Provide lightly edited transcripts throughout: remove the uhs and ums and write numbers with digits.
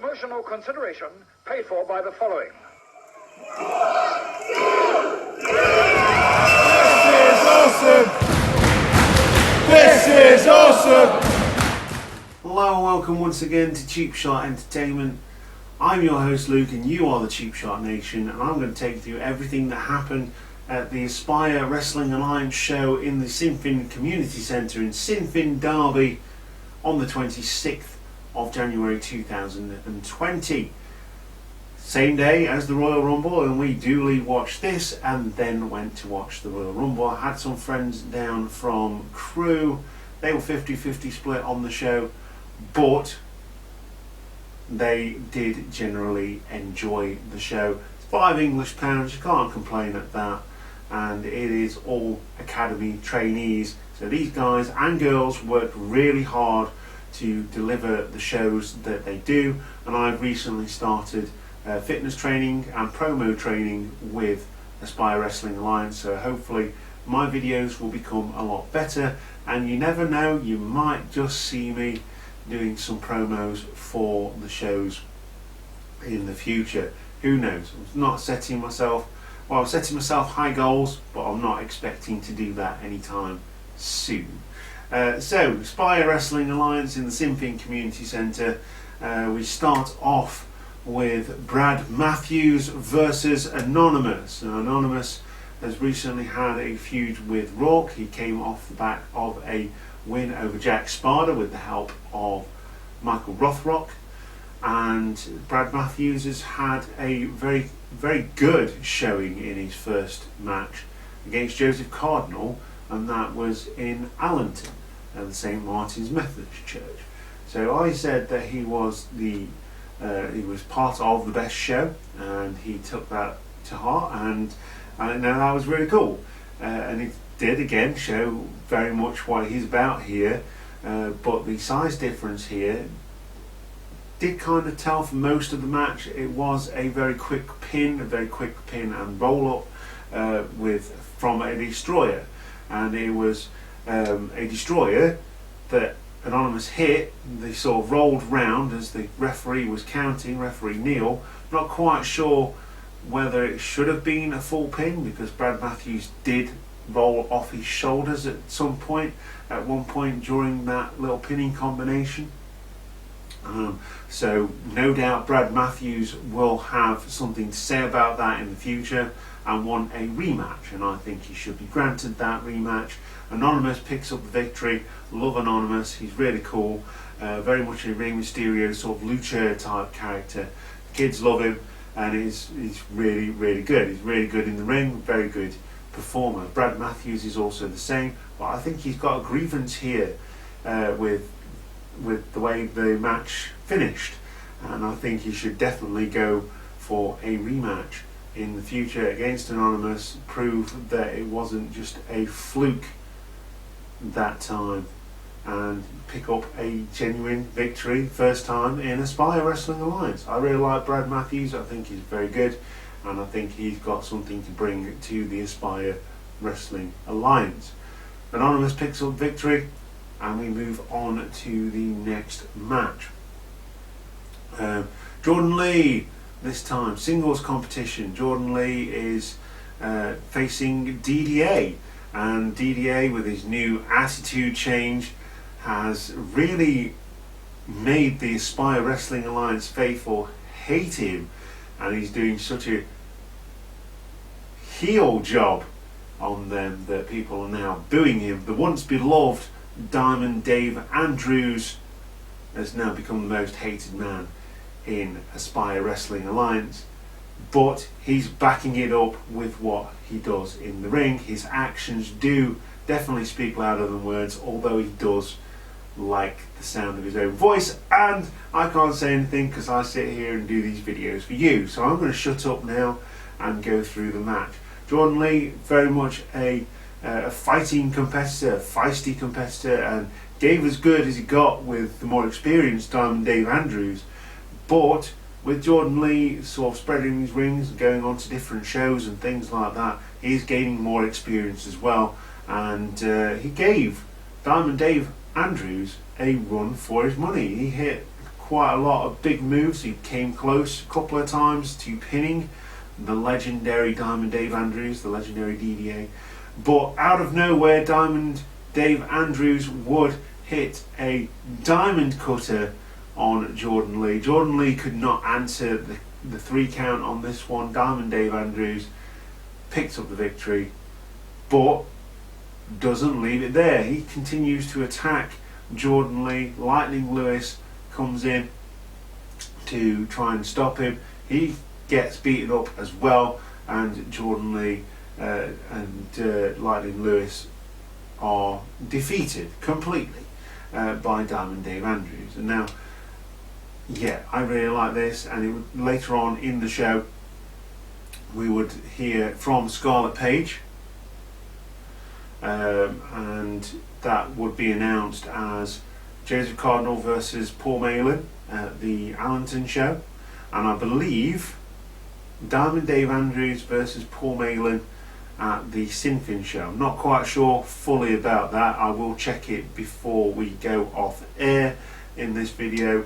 Promotional consideration paid for by the following. This is awesome! Hello and welcome once again to Cheap Shot Entertainment. I'm your host Luke and you are the Cheap Shot Nation, and I'm going to take you through everything that happened at the Aspire Wrestling Alliance show in the Sinfin Community Centre in Sinfin, Derby on the 26th of January 2020. Same day as the Royal Rumble, and we duly watched this and then went to watch the Royal Rumble. I had some friends down from Crew. They were 50-50 split on the show, but they did generally enjoy the show. It's £5 English, you can't complain at that, and it is all academy trainees. So these guys and girls work really hard to deliver the shows that they do, and I've recently started fitness training and promo training with Aspire Wrestling Alliance, so hopefully my videos will become a lot better, and you never know, you might just see me doing some promos for the shows in the future. Who knows? I'm not setting myself, well, I'm setting myself high goals, but I'm not expecting to do that anytime soon. So, Aspire Wrestling Alliance in the Sinfin Community Centre. We start off with Brad Matthews versus Anonymous. Now, Anonymous has recently had a feud with Rourke. He came off the back of a win over Jack Sparta with the help of Michael Rothrock, and Brad Matthews has had a very, very good showing in his first match against Joseph Cardinal, and that was in Allenton at the St. Martin's Methodist Church. So I said that he was part of the best show, and he took that to heart, and that was really cool. And he did again show very much what he's about here, but the size difference here did kind of tell for most of the match. It was a very quick pin and roll up from a destroyer, and it was a destroyer that Anonymous hit. They sort of rolled round as the referee was counting, referee Neil. Not quite sure whether it should have been a full pin, because Brad Matthews did roll off his shoulders at one point during that little pinning combination. So no doubt Brad Matthews will have something to say about that in the future and want a rematch, and I think he should be granted that rematch. Anonymous picks up the victory. Love Anonymous, he's really cool, very much a Rey Mysterio sort of lucha type character. The kids love him, and he's really, really good. He's really good in the ring, very good performer. Brad Matthews is also the same, but I think he's got a grievance here with the way the match finished, and I think he should definitely go for a rematch in the future against Anonymous, prove that it wasn't just a fluke that time, and pick up a genuine victory first time in Aspire Wrestling Alliance. I really like Brad Matthews. I think he's very good, and I think he's got something to bring to the Aspire Wrestling Alliance. Anonymous picks up victory, and we move on to the next match. Jordan Lee, this time singles competition. Jordan Lee is facing DDA, and DDA, with his new attitude change, has really made the Aspire Wrestling Alliance faithful hate him, and he's doing such a heel job on them that people are now booing him. The once beloved Diamond Dave Andrews has now become the most hated man in Aspire Wrestling Alliance, but he's backing it up with what he does in the ring. His actions do definitely speak louder than words, although he does like the sound of his own voice, and I can't say anything because I sit here and do these videos for you, so I'm going to shut up now and go through the match. Jordan Lee, very much a fighting competitor, feisty competitor, and gave as good as he got with the more experienced Diamond Dave Andrews, but with Jordan Lee sort of spreading his wings and going on to different shows and things like that, he's gaining more experience as well, and he gave Diamond Dave Andrews a run for his money. He hit quite a lot of big moves. He came close a couple of times to pinning the legendary Diamond Dave Andrews, the legendary DDA. But out of nowhere, Diamond Dave Andrews would hit a diamond cutter on Jordan Lee. Jordan Lee could not answer the 3 count on this one. Diamond Dave Andrews picks up the victory, but doesn't leave it there. He continues to attack Jordan Lee. Lightning Lewis comes in to try and stop him. He gets beaten up as well, and Jordan Lee and Lightning Lewis are defeated completely by Diamond Dave Andrews. And now, yeah, I really like this, and later on in the show we would hear from Scarlet Page, and that would be announced as Joseph Cardinal versus Paul Malin at the Allenton show, and I believe Diamond Dave Andrews versus Paul Malin at the Sinfin show. I'm not quite sure fully about that. I will check it before we go off air in this video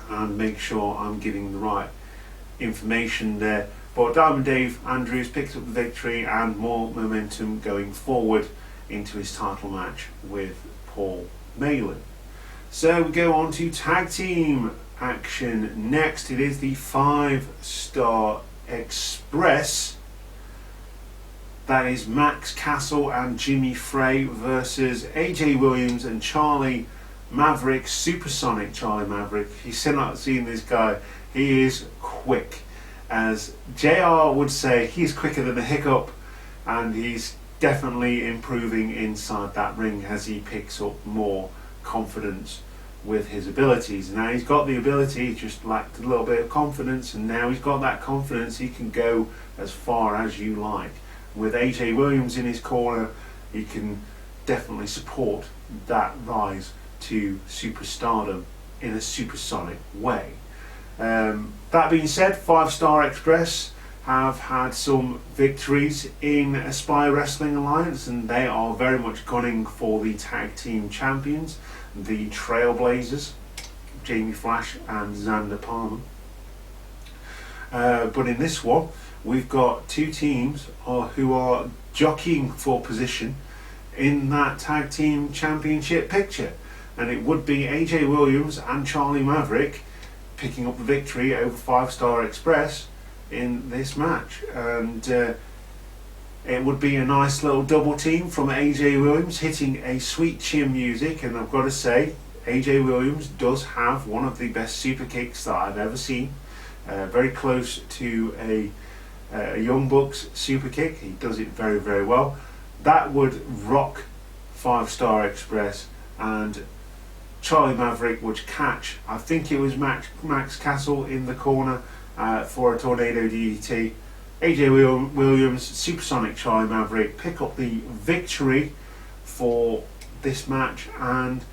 and make sure I'm giving the right information there. But Diamond Dave Andrews picks up the victory and more momentum going forward into his title match with Paul Malin. So we go on to tag team action next. It is the 5-Star Express. That is Max Castle and Jimmy Frey versus AJ Williams and Charlie Maverick, Supersonic Charlie Maverick. You've still not seen this guy. He is quick. As JR would say, he's quicker than a hiccup, and he's definitely improving inside that ring as he picks up more confidence with his abilities. Now he's got the ability, he just lacked a little bit of confidence, and now he's got that confidence. He can go as far as you like. With AJ Williams in his corner, he can definitely support that rise to superstardom in a supersonic way. That being said, 5-Star Express have had some victories in Aspire Wrestling Alliance, and they are very much gunning for the tag team champions, the Trailblazers, Jamie Flash and Xander Palmer. But in this one, we've got 2 teams who are jockeying for position in that tag team championship picture, and it would be AJ Williams and Charlie Maverick picking up the victory over 5-Star Express in this match. And it would be a nice little double team from AJ Williams hitting a sweet chin music, and I've got to say, AJ Williams does have one of the best super kicks that I've ever seen. Very close to a Young Bucks super kick. He does it very, very well. That would rock 5-Star Express, and Charlie Maverick would catch, I think it was Max Castle in the corner for a tornado DDT. AJ Williams, Supersonic Charlie Maverick pick up the victory for this match and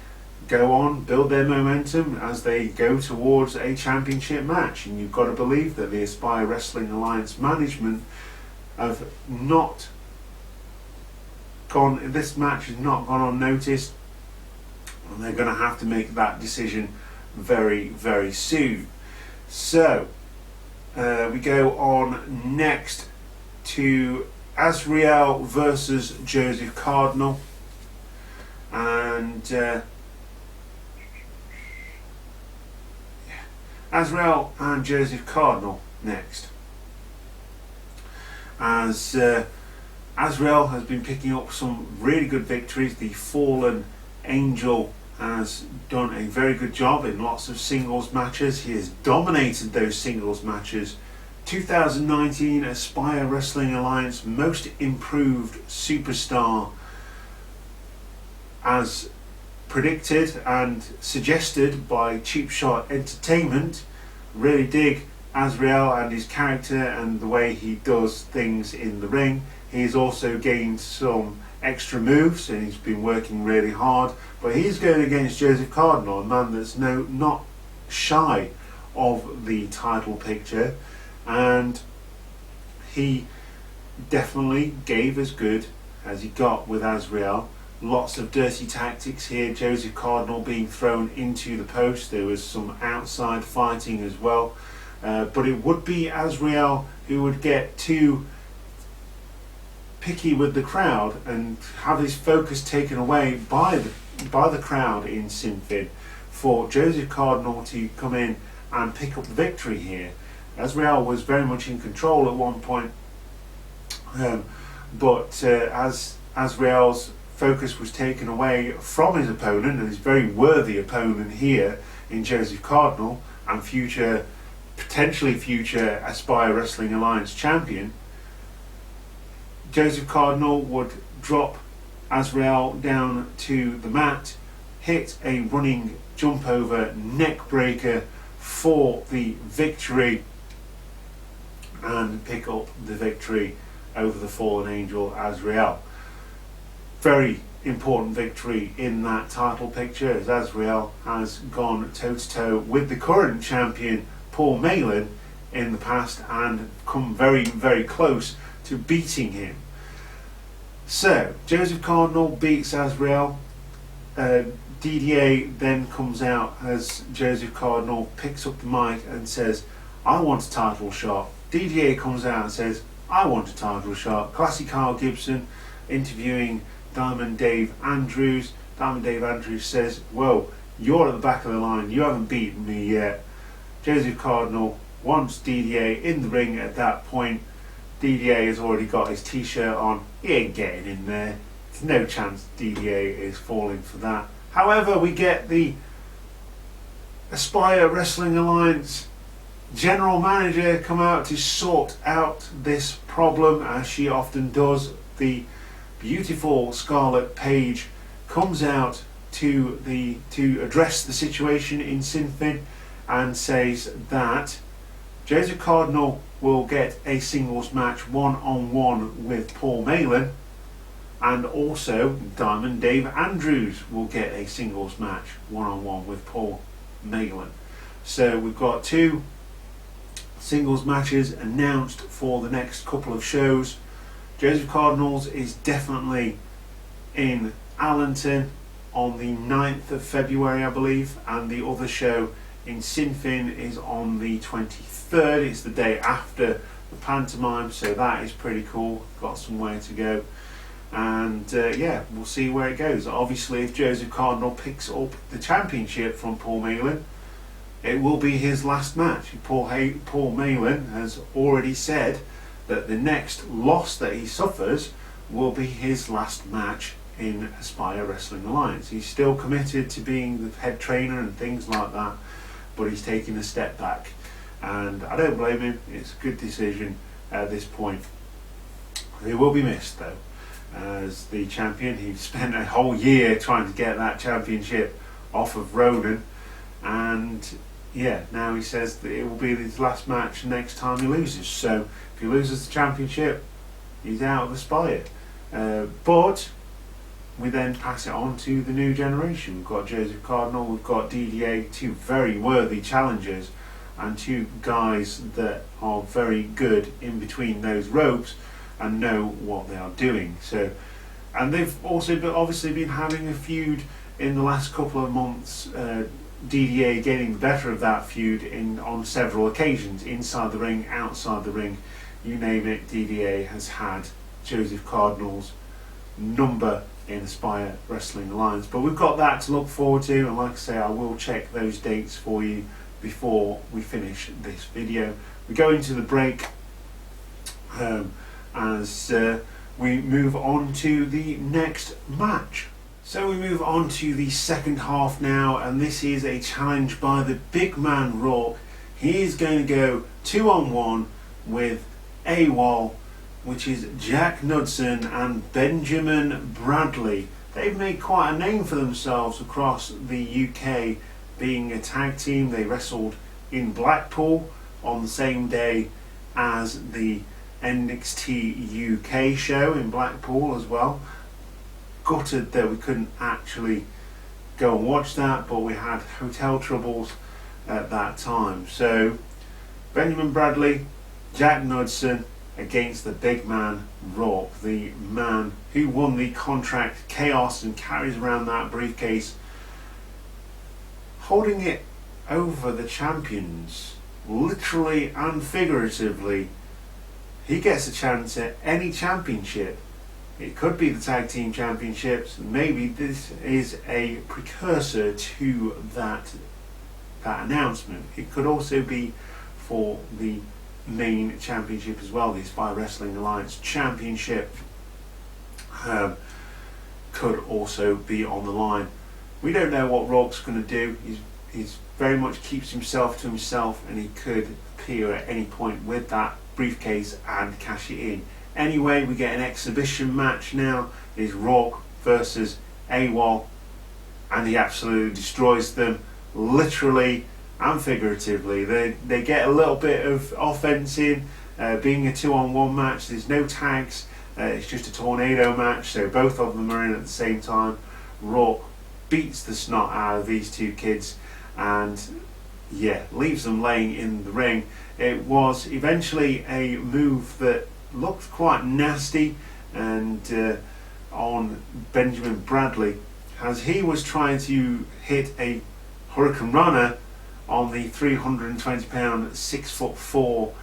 go on, build their momentum as they go towards a championship match. And you've got to believe that the Aspire Wrestling Alliance management have not gone, this match has not gone unnoticed, and they're going to have to make that decision very, very soon. So we go on next to Azrael versus Joseph Cardinal, and Azrael and Joseph Cardinal next, as Azrael has been picking up some really good victories. The Fallen Angel has done a very good job in lots of singles matches. He has dominated those singles matches. 2019 Aspire Wrestling Alliance Most Improved Superstar, as predicted and suggested by Cheap Shot Entertainment. Really dig Azrael and his character and the way he does things in the ring. He's also gained some extra moves and he's been working really hard, but he's going against Joseph Cardinal, a man that's not shy of the title picture, and he definitely gave as good as he got with Azrael lots of dirty tactics here. Joseph Cardinal being thrown into the post. There was some outside fighting as well. But it would be Azrael who would get too picky with the crowd and have his focus taken away by the crowd in Sinfin for Joseph Cardinal to come in and pick up the victory here. Azrael was very much in control at one point, but as Azrael's focus was taken away from his opponent, and his very worthy opponent here in Joseph Cardinal, and potentially future Aspire Wrestling Alliance champion, Joseph Cardinal would drop Azrael down to the mat, hit a running jump over neck breaker for the victory, and pick up the victory over the fallen angel Azrael. Very important victory in that title picture, as Azrael has gone toe to toe with the current champion Paul Malin in the past and come very, very close to beating him. So Joseph Cardinal beats Azrael. DDA then comes out as Joseph Cardinal picks up the mic and says, "I want a title shot." DDA comes out and says, "I want a title shot." Classy Carl Gibson interviewing Diamond Dave Andrews. Diamond Dave Andrews says, "Whoa, you're at the back of the line, you haven't beaten me yet." Joseph Cardinal wants DDA in the ring at that point. DDA has already got his t-shirt on, he ain't getting in there. There's no chance DDA is falling for that. However, we get the Aspire Wrestling Alliance general manager come out to sort out this problem, as she often does. The beautiful Scarlet Page comes out to address the situation in Sinfin and says that Joseph Cardinal will get a singles match one-on-one with Paul Malin, and also Diamond Dave Andrews will get a singles match one-on-one with Paul Malin. So we've got two singles matches announced for the next couple of shows. Joseph Cardinals is definitely in Allenton on the 9th of February, I believe, and the other show in Sinfin is on the 23rd. It's the day after the pantomime, so that is pretty cool. Got some way to go, and yeah, we'll see where it goes. Obviously, if Joseph Cardinal picks up the championship from Paul Malin, it will be his last match. Paul Malin has already said that the next loss that he suffers will be his last match in Aspire Wrestling Alliance. He's still committed to being the head trainer and things like that, but he's taking a step back, and I don't blame him. It's a good decision at this point. He will be missed though as the champion. He spent a whole year trying to get that championship off of Ronan, and yeah, now he says that it will be his last match next time he loses. So if he loses the championship, he's out of Aspire. But we then pass it on to the new generation. We've got Joseph Cardinal, we've got DDA, two very worthy challengers, and two guys that are very good in between those ropes and know what they are doing. So, and they've also obviously been having a feud in the last couple of months. DDA getting the better of that feud on several occasions, inside the ring, outside the ring, you name it. DDA has had Joseph Cardinal's number in Aspire Wrestling Alliance, but we've got that to look forward to, and like I say, I will check those dates for you before we finish this video. We go into the break as we move on to the next match. So we move on to the second half now, and this is a challenge by the big man Rourke. He is going to go 2-on-1 with AWOL, which is Jack Knudsen and Benjamin Bradley. They've made quite a name for themselves across the UK, being a tag team. They wrestled in Blackpool on the same day as the NXT UK show in Blackpool as well. Gutted that we couldn't actually go and watch that, but we had hotel troubles at that time. So Benjamin Bradley, Jack Knudsen against the big man Rock, the man who won the contract Chaos and carries around that briefcase, holding it over the champions, literally and figuratively. He gets a chance at any championship. It could be the tag team championships. Maybe this is a precursor to that announcement. It could also be for the main championship as well. The Aspire Wrestling Alliance Championship could also be on the line. We don't know what Rock's going to do. He's very much keeps himself to himself, and he could appear at any point with that briefcase and cash it in. Anyway, we get an exhibition match now. It's Rock versus AWOL, and he absolutely destroys them, literally and figuratively. They get a little bit of offense in, being a 2-on-1 match. There's no tags. It's just a tornado match, so both of them are in at the same time. Rock beats the snot out of these two kids and leaves them laying in the ring. It was eventually a move that looked quite nasty and on Benjamin Bradley, as he was trying to hit a Hurricane Runner on the 320-pound 6'4"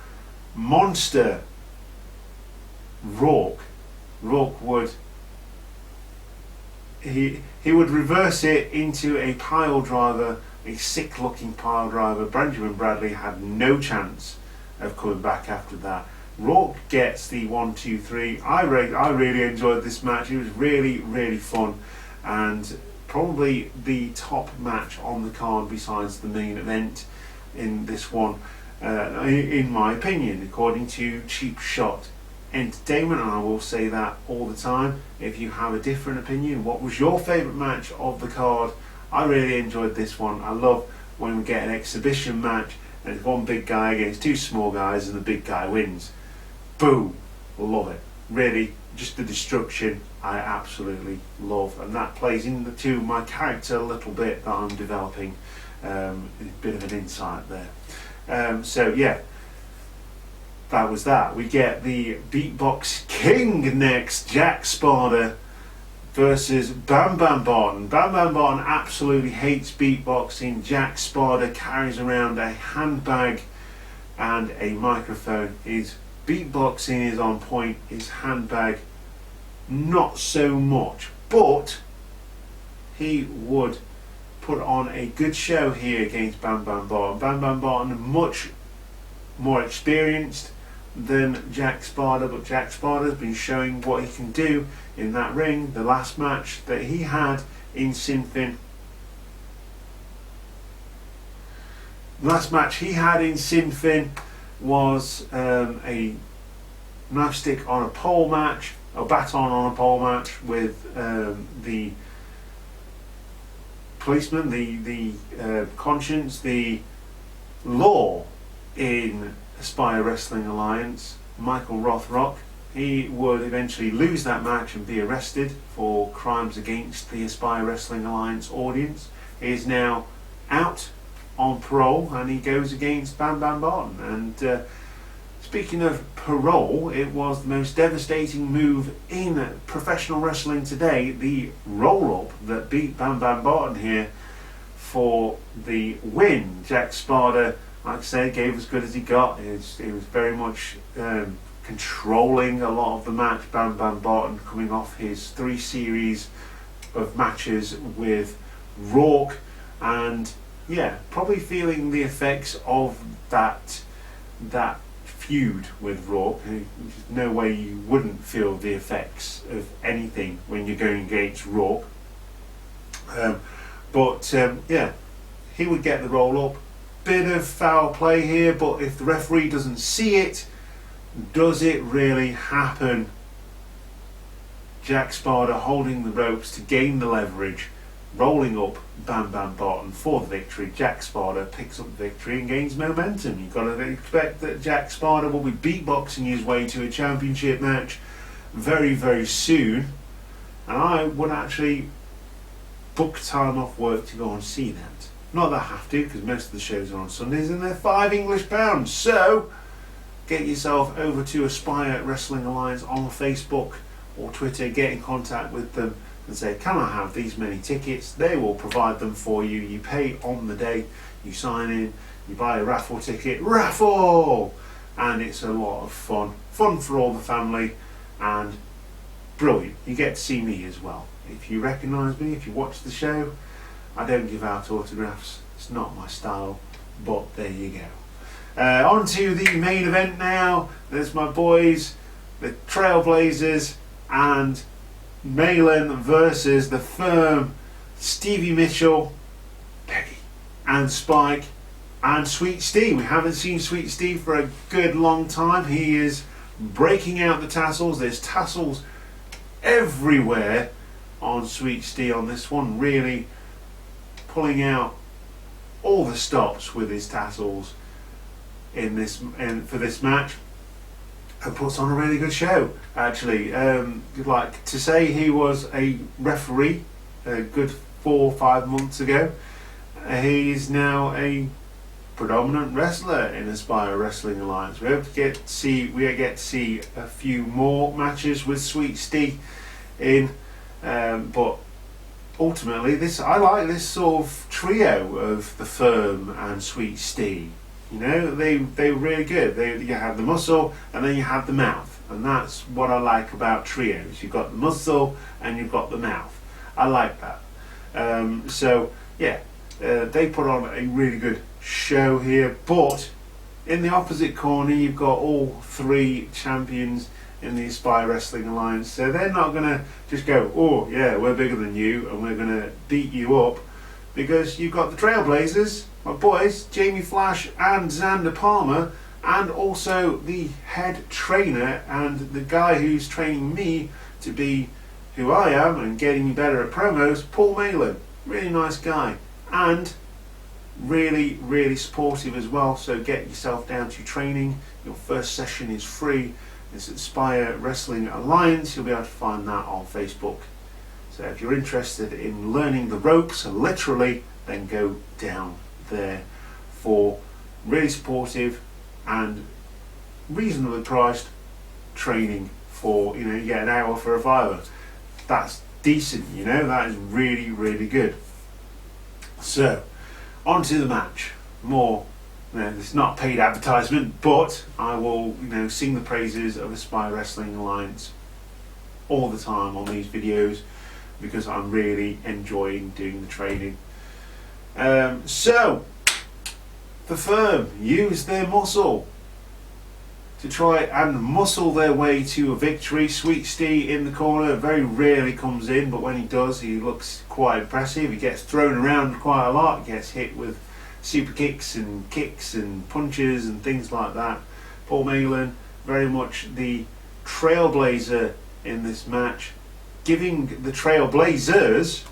monster Rock would he would reverse it into a pile driver, a sick looking pile driver. Benjamin Bradley had no chance of coming back after that. Rock gets the 1, 2, 3. I really enjoyed this match. It was really, really fun, and probably the top match on the card besides the main event in this one, in my opinion, according to Cheap Shot Entertainment. And I will say that all the time. If you have a different opinion, what was your favourite match of the card? I really enjoyed this one. I love when we get an exhibition match and it's one big guy against two small guys and the big guy wins. Boom, love it. Really, just the destruction I absolutely love, and that plays into my character a little bit that I'm developing. A bit of an insight there. So yeah, that was that. We get the Beatbox King next, Jack Sparta versus Bam Bam Barton. Bam Bam Barton absolutely hates beatboxing. Jack Sparta carries around a handbag and a microphone. His beatboxing is on point, his handbag not so much, but he would put on a good show here against Bam Bam Barton. Bam Bam Barton much more experienced than Jack Sparta, but Jack Sparta has been showing what he can do in that ring. The last match that he had in Sinn Féin, was a knife stick on a pole match, a baton on a pole match with the policeman, the conscience, the law in Aspire Wrestling Alliance, Michael Rothrock. He would eventually lose that match and be arrested for crimes against the Aspire Wrestling Alliance audience. He is now out on parole and he goes against Bam Bam Barton. And speaking of parole, it was the most devastating move in professional wrestling today, the roll-up that beat Bam Bam Barton here for the win. Jack Sparta, like I said, gave as good as he got. He was very much controlling a lot of the match. Bam Bam Barton coming off his 3 series of matches with Rourke, and probably feeling the effects of that feud with Rourke. There's no way you wouldn't feel the effects of anything when you're going against Rourke. He would get the roll up. Bit of foul play here, but if the referee doesn't see it, does it really happen? Jack Sparta holding the ropes to gain the leverage, rolling up Bam Bam Barton for the victory. Jack Sparta picks up the victory and gains momentum. You've got to expect that Jack Sparta will be beatboxing his way to a championship match very, very soon, and I would actually book time off work to go and see that. Not that I have to, because most of the shows are on Sundays and they're £5 English, so get yourself over to Aspire Wrestling Alliance on Facebook or Twitter, get in contact with them and say, can I have these many tickets? They will provide them for you. You pay on the day, you sign in, you buy a raffle ticket, raffle! And it's a lot of fun. Fun for all the family and brilliant. You get to see me as well. If you recognise me, if you watch the show, I don't give out autographs. It's not my style, but there you go. On to the main event now. There's my boys, the Trailblazers, and Malin versus the Firm, Stevie Mitchell, Peggy, and Spike, and Sweet Steve. We haven't seen Sweet Steve for a good long time. He is breaking out the tassels. There's tassels everywhere on Sweet Steve on this one, really pulling out all the stops with his tassels for this match, and puts on a really good show actually. Like to say he was a referee a good 4 or 5 months ago, he's now a predominant wrestler in Aspire Wrestling Alliance. We get to see a few more matches with Sweet Steve in, but ultimately I like this sort of trio of the Firm and Sweet Steve. You know, they're really good. You have the muscle and then you have the mouth, and that's what I like about trios. You've got the muscle and you've got the mouth. I like that. So yeah, they put on a really good show here, but in the opposite corner you've got all 3 champions in the Aspire Wrestling Alliance, so they're not going to just go, oh yeah, we're bigger than you and we're going to beat you up, because you've got the Trailblazers, my boys, Jamie Flash and Xander Palmer, and also the head trainer and the guy who's training me to be who I am and getting me better at promos, Paul Malin. Really nice guy and really, really supportive as well. So get yourself down to training. Your first session is free. It's at Spire Wrestling Alliance. You'll be able to find that on Facebook. So if you're interested in learning the ropes, literally, then go down there for really supportive and reasonably priced training for, you know, you get an hour for a $5. That's decent, you know, that is really, really good. So, on to the match. More, you know, it's not paid advertisement, but I will, you know, sing the praises of Aspire Wrestling Alliance all the time on these videos, because I'm really enjoying doing the training. So, the Firm use their muscle to try and muscle their way to a victory. Sweet Steve in the corner very rarely comes in, but when he does, he looks quite impressive. He gets thrown around quite a lot, gets hit with super kicks and punches and things like that. Paul Malin, very much the trailblazer in this match, giving the Trailblazers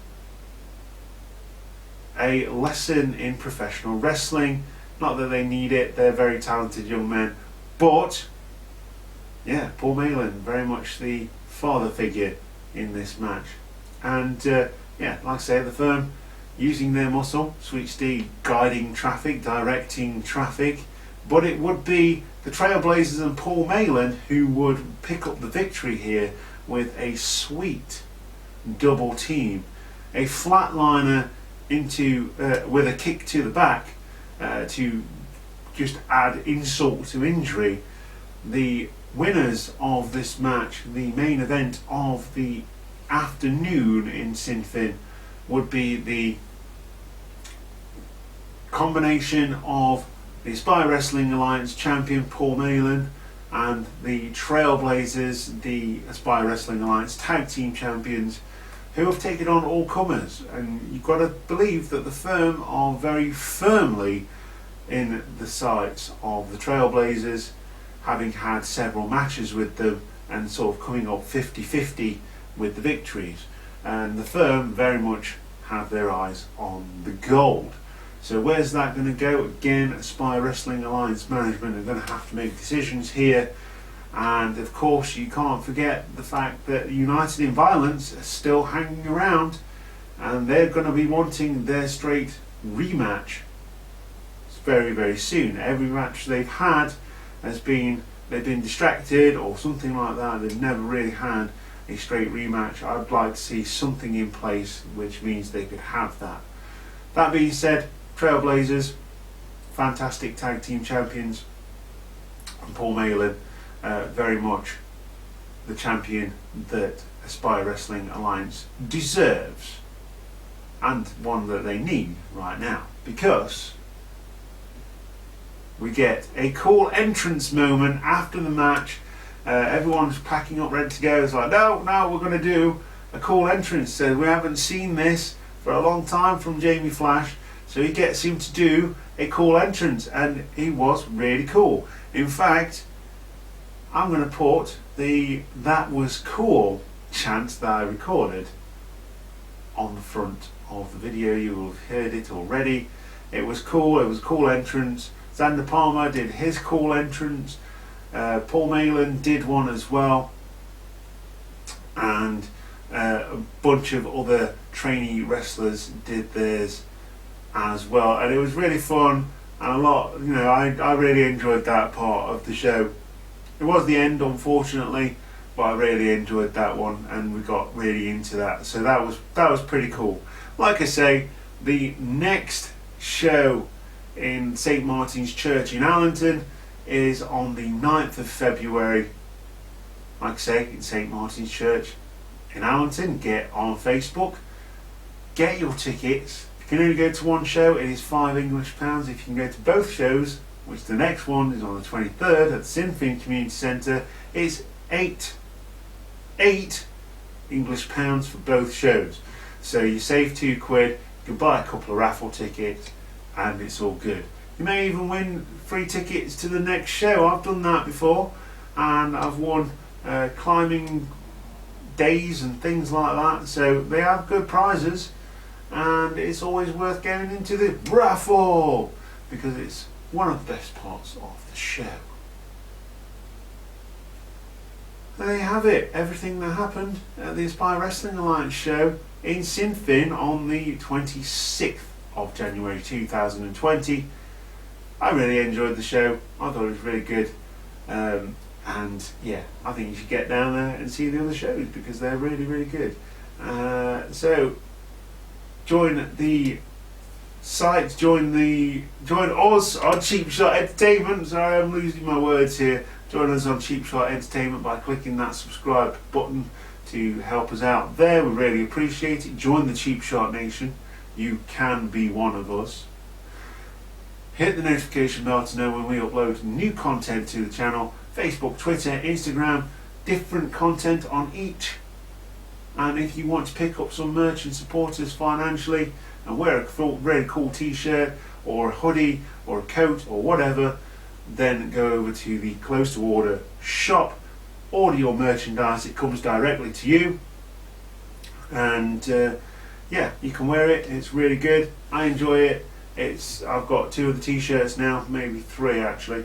a lesson in professional wrestling. Not that they need it, they're very talented young men, but yeah, Paul Malin, very much the father figure in this match. And yeah, like I say, the Firm using their muscle, Sweet Steve guiding traffic, directing traffic, but it would be the Trailblazers and Paul Malin who would pick up the victory here with a sweet double team, a flatliner into with a kick to the back to just add insult to injury. The winners of this match, the main event of the afternoon in Sinfin, would be the combination of the Aspire Wrestling Alliance champion Paul Malin and the Trailblazers, the Aspire Wrestling Alliance tag team champions, who have taken on all comers. And you've got to believe that the Firm are very firmly in the sights of the Trailblazers, having had several matches with them and sort of coming up 50-50 with the victories. And the Firm very much have their eyes on the gold. So where's that going to go? Again, Aspire Wrestling Alliance management are going to have to make decisions here. And of course you can't forget the fact that United in Violence are still hanging around, and they're going to be wanting their straight rematch very, very soon. Every match they've had they've been distracted or something like that. They've never really had a straight rematch. I'd like to see something in place which means they could have that. That being said, Trailblazers, fantastic tag team champions, and Paul Malin, very much the champion that Aspire Wrestling Alliance deserves, and one that they need right now, because we get a cool entrance moment after the match. Everyone's packing up, ready to go. It's like, no, we're going to do a cool entrance. So we haven't seen this for a long time from Jamie Flash. So he gets him to do a cool entrance, and he was really cool. In fact, I'm going to put the "that was cool" chant that I recorded on the front of the video. You will have heard it already. It was cool. It was a cool entrance. Xander Palmer did his cool entrance. Paul Malin did one as well, and a bunch of other trainee wrestlers did theirs as well, and it was really fun and a lot. I really enjoyed that part of the show. It was the end, unfortunately, but I really enjoyed that one, and we got really into that. So that was pretty cool. Like I say, the next show in St. Martin's Church in Allenton is on the 9th of February. Like I say, in St. Martin's Church in Allenton. Get on Facebook, get your tickets. If you can only go to one show, it is £5 If you can go to both shows, which the next one is on the 23rd at the Sinfin Community Centre, it's £8 English pounds for both shows. So you save £2, you can buy a couple of raffle tickets, and it's all good. You may even win free tickets to the next show. I've done that before, and I've won climbing days and things like that. So they have good prizes, and it's always worth getting into the raffle because it's one of the best parts of the show. There you have it, everything that happened at the Aspire Wrestling Alliance show in Sinfin on the 26th of January 2020. I really enjoyed the show. I thought it was really good, and yeah, I think you should get down there and see the other shows because they're really good. So join the site, join us on Cheap Shot Entertainment. Sorry, I'm losing my words here. Join us on Cheap Shot Entertainment by clicking that subscribe button to help us out there. We really appreciate it. Join the Cheap Shot Nation. You can be one of us. Hit the notification bell to know when we upload new content to the channel. Facebook, Twitter, Instagram, different content on each. And if you want to pick up some merch and support us financially and wear a really cool t-shirt or a hoodie or a coat or whatever, then go over to the close to order shop, order your merchandise. It comes directly to you, and yeah, you can wear it. It's really good. I enjoy it. I've got 2 of the t-shirts now, maybe 3 actually,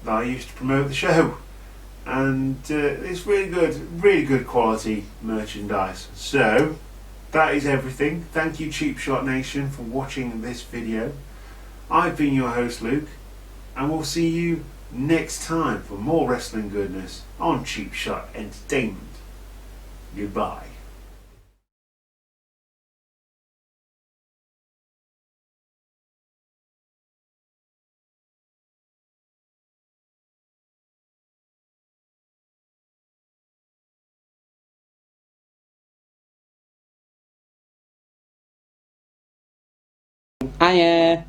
that I used to promote the show, and it's really good quality merchandise. So that is everything. Thank you, Cheap Shot Nation, for watching this video. I've been your host, Luke, and we'll see you next time for more wrestling goodness on Cheap Shot Entertainment. Goodbye. Hiya.